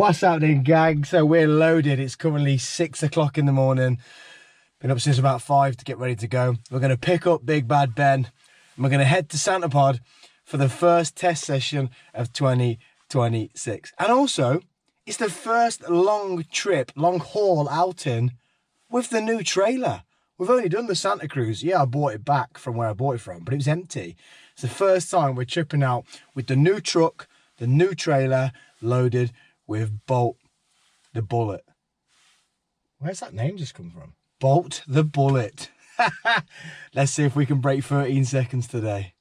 What's happening, gang? So we're loaded. It's currently 6 o'clock in the morning. Been up since about 5 to get ready to go. We're going to pick up Big Bad Ben and we're going to head to Santa Pod for the first test session of 2026. And also, it's the first long trip, long haul outing with the new trailer. We've only done the Santa Cruz. Yeah, I bought it back from where I bought it from, but it was empty. It's the first time we're tripping out with the new truck, the new trailer, loaded with Bolt the Bullet. Where's that name just come from? Bolt the Bullet. Let's see if we can break 13 seconds today.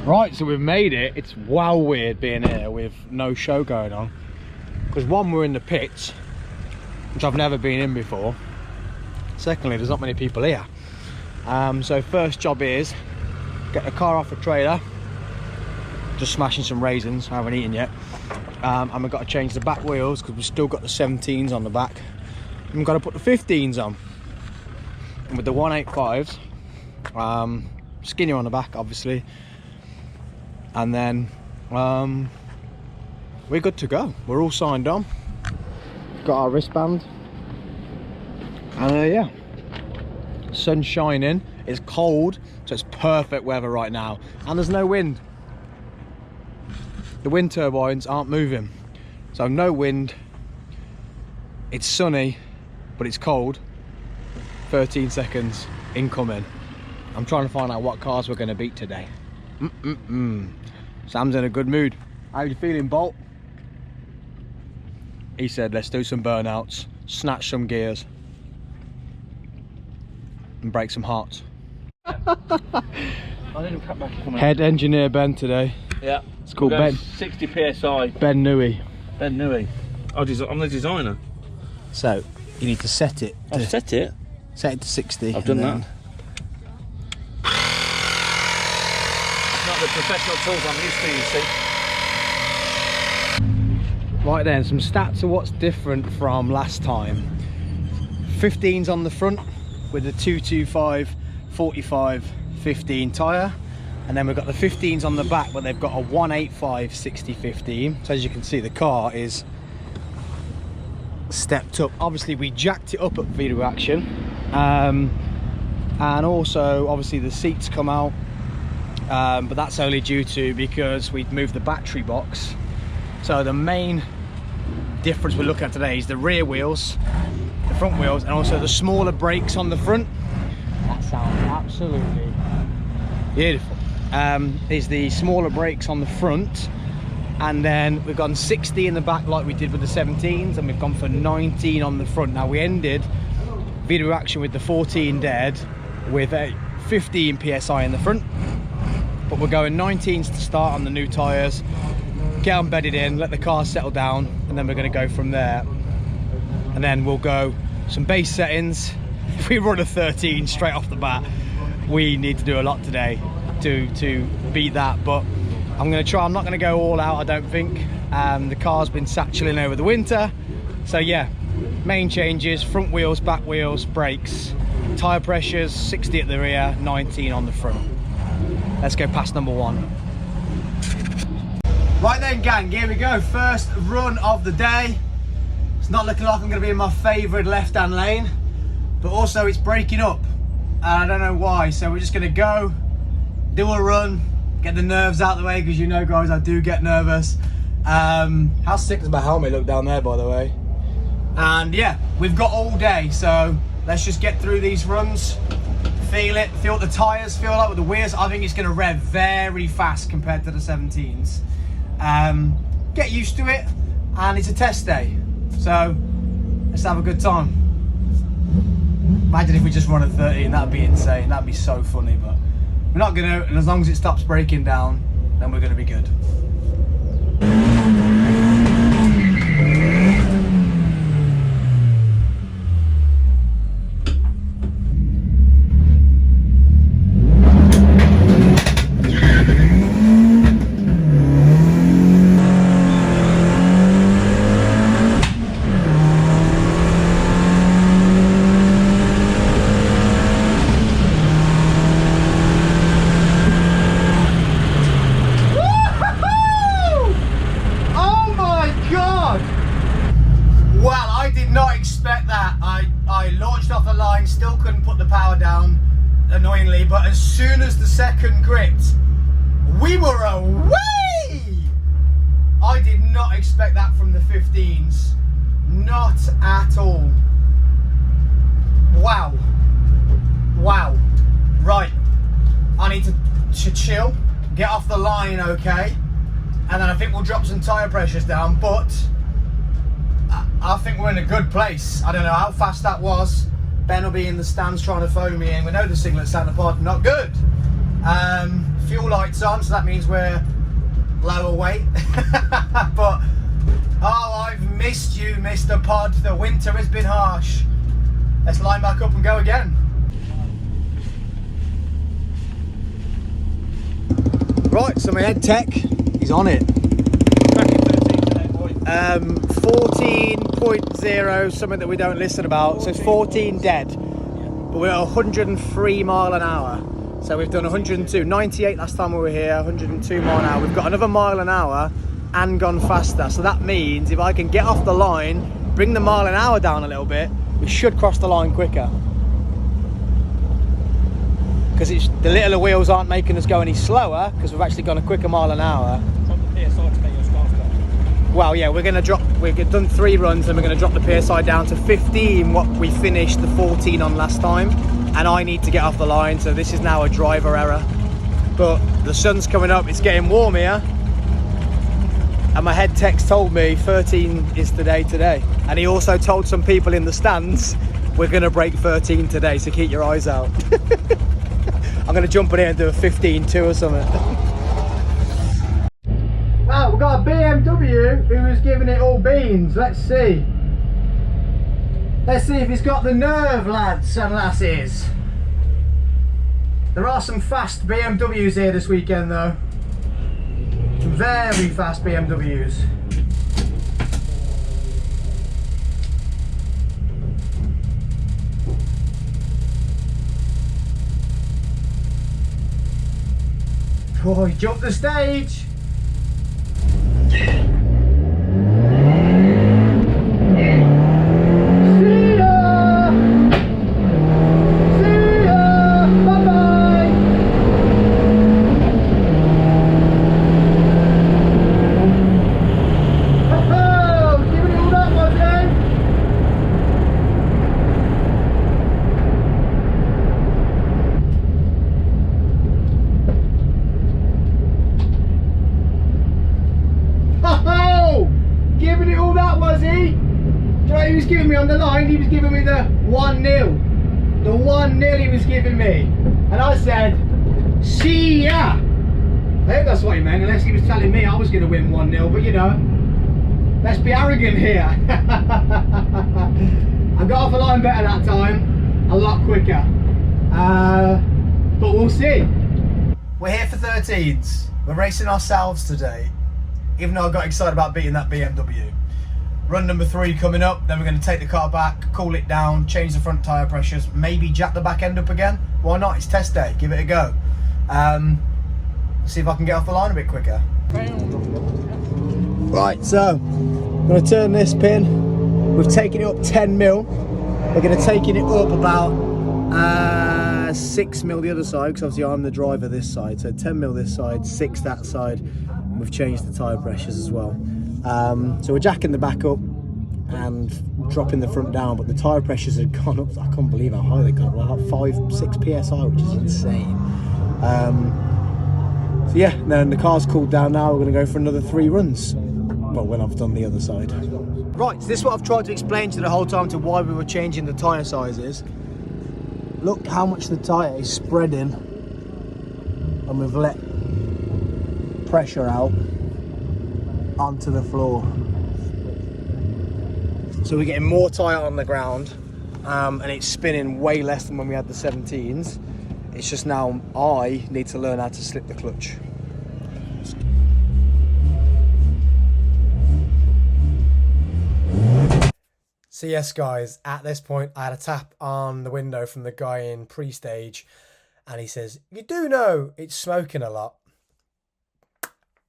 Right, so we've made it. It's wow weird being here with no show going on. Because one, we're in the pits, which I've never been in before. Secondly, there's not many people here. So first job is get the car off the trailer. Just smashing some raisins, I haven't eaten yet. And we've got to change the back wheels because we've still got the 17s on the back. And we've got to put the 15s on. And with the 185s, skinnier on the back obviously. And then we're good to go. We're all signed on. Got our wristband. And yeah, sun's shining. It's cold, so it's perfect weather right now. And there's no wind. The wind turbines aren't moving. So no wind. It's sunny, but it's cold. 13 seconds incoming. I'm trying to find out what cars we're going to beat today. Sam's in a good mood. How are you feeling, Bolt? He said, let's do some burnouts, snatch some gears, and break some hearts. Head engineer Ben today. Yeah. It's called Ben. 60 PSI. Ben Newey. Ben Newey. I'm the designer. So, you need to set it. I've set it. Set it to 60. I've done that. It's not the professional tools I'm used to, you see. Right then, some stats of what's different from last time. 15s on the front with the 225 45 15 tyre, and then we've got the 15s on the back, but they've got a 185 60 15. So as you can see, the car is stepped up. Obviously we jacked it up at video action, and also obviously the seats come out, but that's only due to because we've moved the battery box. So the main difference we're looking at today is the rear wheels, the front wheels, and also the smaller brakes on the front. That sounds absolutely beautiful. Is the smaller brakes on the front, and then we've gone 60 in the back like we did with the 17s, and we've gone for 19 on the front. Now we ended video action with the 14 dead with a 15 PSI in the front, but we're going 19s to start on the new tyres, get them bedded in, let the car settle down, and then we're going to go from there. And then we'll go some base settings. If we run a 13 straight off the bat, we need to do a lot today to beat that, but I'm going to try. I'm not going to go all out, I don't think. The car's been sat chilling over the winter, so yeah, main changes: front wheels, back wheels, brakes, tyre pressures 60 at the rear, 19 on the front. Let's go past number 1. Right then, gang, here we go. First run of the day. It's not looking like I'm going to be in my favourite left-hand lane, but also it's breaking up, and I don't know why. So we're just going to go, do a run, get the nerves out of the way, because you know, guys, I do get nervous. How sick does my helmet look down there, by the way? And yeah, we've got all day, so let's just get through these runs, feel it, feel what the tyres feel like with the wheels. I think it's going to rev very fast compared to the 17s. Get used to it, and it's a test day, so let's have a good time. Imagine if we just run at 13, that'd be insane, that'd be so funny, but we're not gonna, and as long as it stops breaking down, then we're gonna be good. still couldn't put the power down, annoyingly, but as soon as the second gripped, we were away! I did not expect that from the 15s. Not at all. Wow. Wow. Right. I need to chill, get off the line, okay? And then I think we'll drop some tyre pressures down, but I think we're in a good place. I don't know how fast that was. Ben will be in the stands trying to phone me in. We know the signal at Santa Pod, not good. Fuel lights on, so that means we're lower weight. But, oh, I've missed you, Mr. Pod. The winter has been harsh. Let's line back up and go again. Right, so my head tech, he's on it. 14.0, something that we don't listen about. So it's 14 dead, but we're at 103 mile an hour. So we've done 102, 98 last time we were here, 102 mile an hour. We've got another mile an hour and gone faster. So that means if I can get off the line, bring the mile an hour down a little bit, we should cross the line quicker. Because the littler wheels aren't making us go any slower, because we've actually gone a quicker mile an hour. Well, yeah, we've done 3 runs and we're going to drop the PSI down to 15, what we finished the 14 on last time. And I need to get off the line, so this is now a driver error. But the sun's coming up, it's getting warm here. And my head tech's told me 13 is the day today. And he also told some people in the stands, we're going to break 13 today, so keep your eyes out. I'm going to jump in here and do a 15-2 or something. Oh, we've got a BMW who is giving it all beans. Let's see. Let's see if he's got the nerve, lads and lasses. There are some fast BMWs here this weekend, though. Some very fast BMWs. Oh, he jumped the stage. He was giving me on the line, he was giving me the 1-0. The 1-0 he was giving me. And I said, see ya! I hope that's what he meant, unless he was telling me I was going to win 1-0, but you know, let's be arrogant here. I got off the line better that time, a lot quicker. But we'll see. We're here for 13s. We're racing ourselves today, even though I got excited about beating that BMW. Run number 3 coming up, then we're going to take the car back, cool it down, change the front tyre pressures, maybe jack the back end up again. Why not? It's test day, give it a go. See if I can get off the line a bit quicker. Right, so I'm going to turn this pin. We've taken it up 10 mil. We're going to take it up about 6 mil the other side, because obviously I'm the driver this side. So 10 mil this side, 6 that side. We've changed the tyre pressures as well. So we're jacking the back up and dropping the front down, but the tyre pressures had gone up. I can't believe how high they got, like 5-6 psi, which is insane. So yeah, then the car's cooled down now. We're going to go for another 3 runs, well, when I've done the other side. Right, so this is what I've tried to explain to you the whole time, to why we were changing the tyre sizes. Look how much the tyre is spreading, and we've let pressure out onto the floor. So we're getting more tyre on the ground, and it's spinning way less than when we had the 17s. It's just now I need to learn how to slip the clutch. So yes guys, at this point I had a tap on the window from the guy in pre-stage, and he says, "You do know it's smoking a lot?"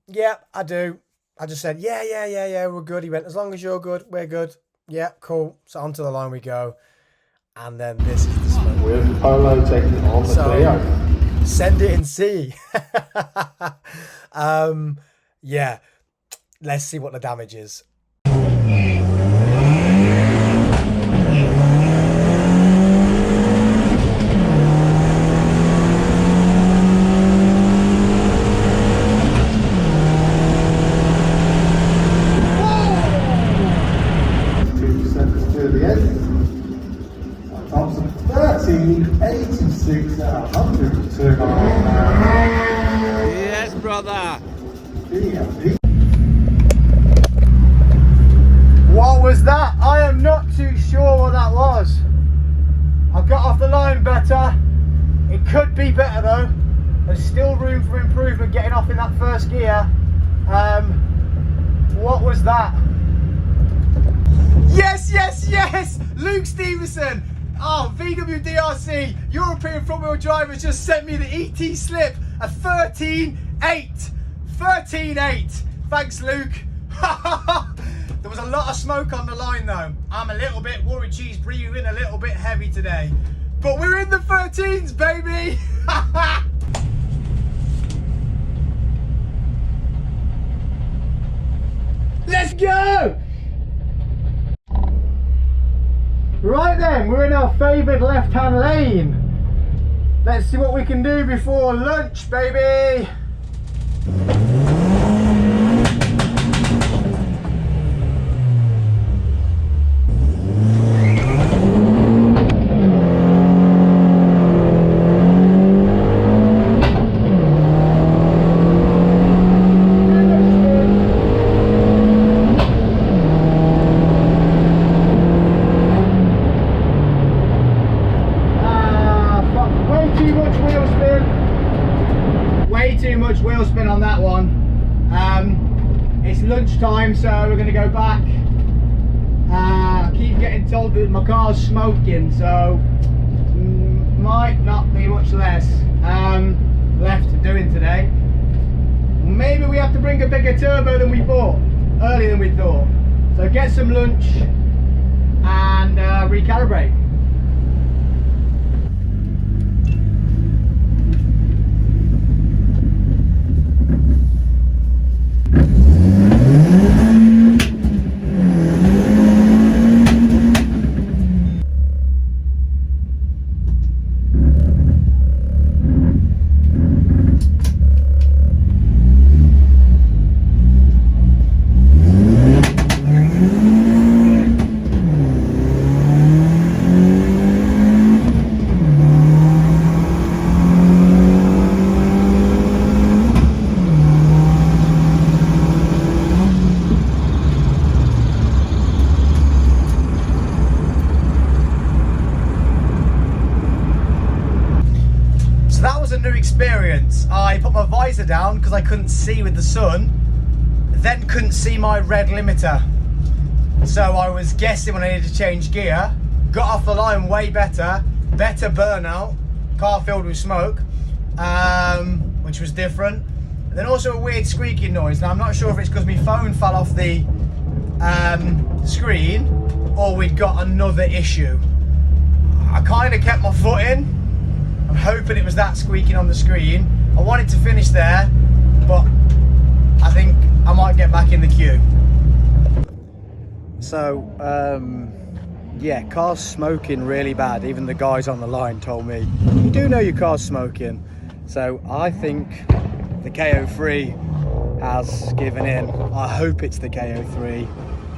Yeah, I do. I just said, yeah, we're good. He went, "As long as you're good, we're good." Yeah, cool. So onto the line we go. And then this is the adjustment. With Polo taking on the Clio. Send it and see. Yeah, let's see what the damage is. The end. Thompson 1386 out of 102 miles an hour. Yes, brother. What was that? I am not too sure what that was. I got off the line better. It could be better though. There's still room for improvement getting off in that first gear. What was that? Yes, yes, yes! Luke Stevenson! Oh, VWDRC, European front wheel drivers just sent me the ET slip, a 13.8. 13.8. Thanks, Luke. There was a lot of smoke on the line though. I'm a little bit worried she's breathing a little bit heavy today. But we're in the 13s, baby! Let's go! Right then, we're in our favoured left-hand lane. Let's see what we can do before lunch, baby. Too much wheel spin on that one. It's lunchtime, so we're going to go back. I keep getting told that my car's smoking, so might not be much less left doing today. Maybe we have to bring a bigger turbo than we thought, earlier than we thought. So get some lunch and recalibrate. Experience. I put my visor down because I couldn't see with the sun, then couldn't see my red limiter, so I was guessing when I needed to change gear. Got off the line way better burnout, car filled with smoke, which was different, and then also a weird squeaking noise. Now I'm not sure if it's because my phone fell off the screen or we'd got another issue. I kind of kept my foot in. I'm hoping it was that squeaking on the screen. I wanted to finish there, but I think I might get back in the queue. So, yeah, car's smoking really bad. Even the guys on the line told me, you do know your car's smoking. So I think the KO3 has given in. I hope it's the KO3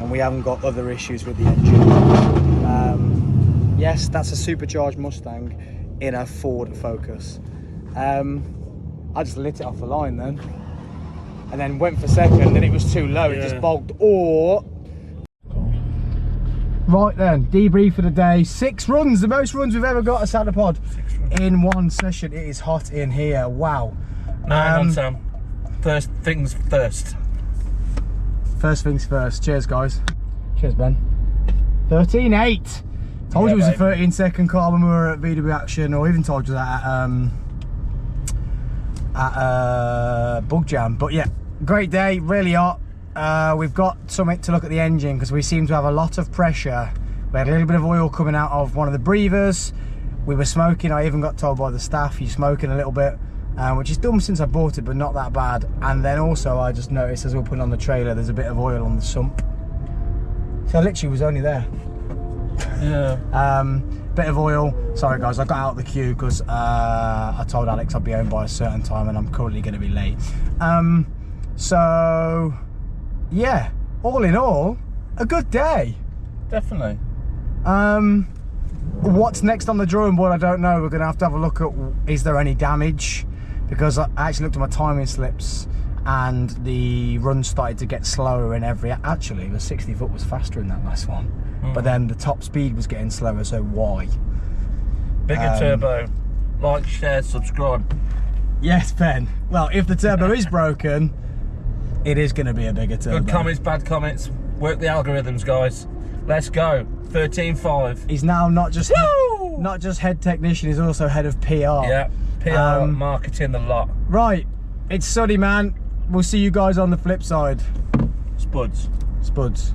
and we haven't got other issues with the engine. Yes, that's a supercharged Mustang in a Ford Focus. I just lit it off the line then, and then went for second, and it was too low. It just bogged. Or right then, debrief for the day. 6 runs, the most runs we've ever got at Santa Pod in one session. It is hot in here. Wow. Hang on, Sam. First things first. First things first. Cheers, guys. Cheers, Ben. 13.8. Told you it was a 13-second car when we were at VW Action, or even told you that at Bug Jam. But yeah, great day, really hot. We've got something to look at the engine because we seem to have a lot of pressure. We had a little bit of oil coming out of one of the breathers. We were smoking. I even got told by the staff, you're smoking a little bit, which is dumb since I bought it, but not that bad. And then also I just noticed as we were putting on the trailer, there's a bit of oil on the sump. So I literally was only there. Yeah. Bit of oil. Sorry guys, I got out of the queue because I told Alex I'd be home by a certain time and I'm currently going to be late. So yeah, all in all, a good day. Definitely. What's next on the drawing board, I don't know. We're going to have a look at, is there any damage? Because I actually looked at my timing slips and the run started to get slower in every, actually the 60 foot was faster in that last one, but then the top speed was getting slower, so why? Bigger turbo. Like, share, subscribe. Yes, Ben. Well, if the turbo is broken, it is going to be a bigger turbo. Good comments, bad comments. Work the algorithms, guys. Let's go. 13.5. He's now not just head technician, he's also head of PR. Yeah, PR, marketing, the lot. Right, it's sunny, man. We'll see you guys on the flip side. Spuds. Spuds.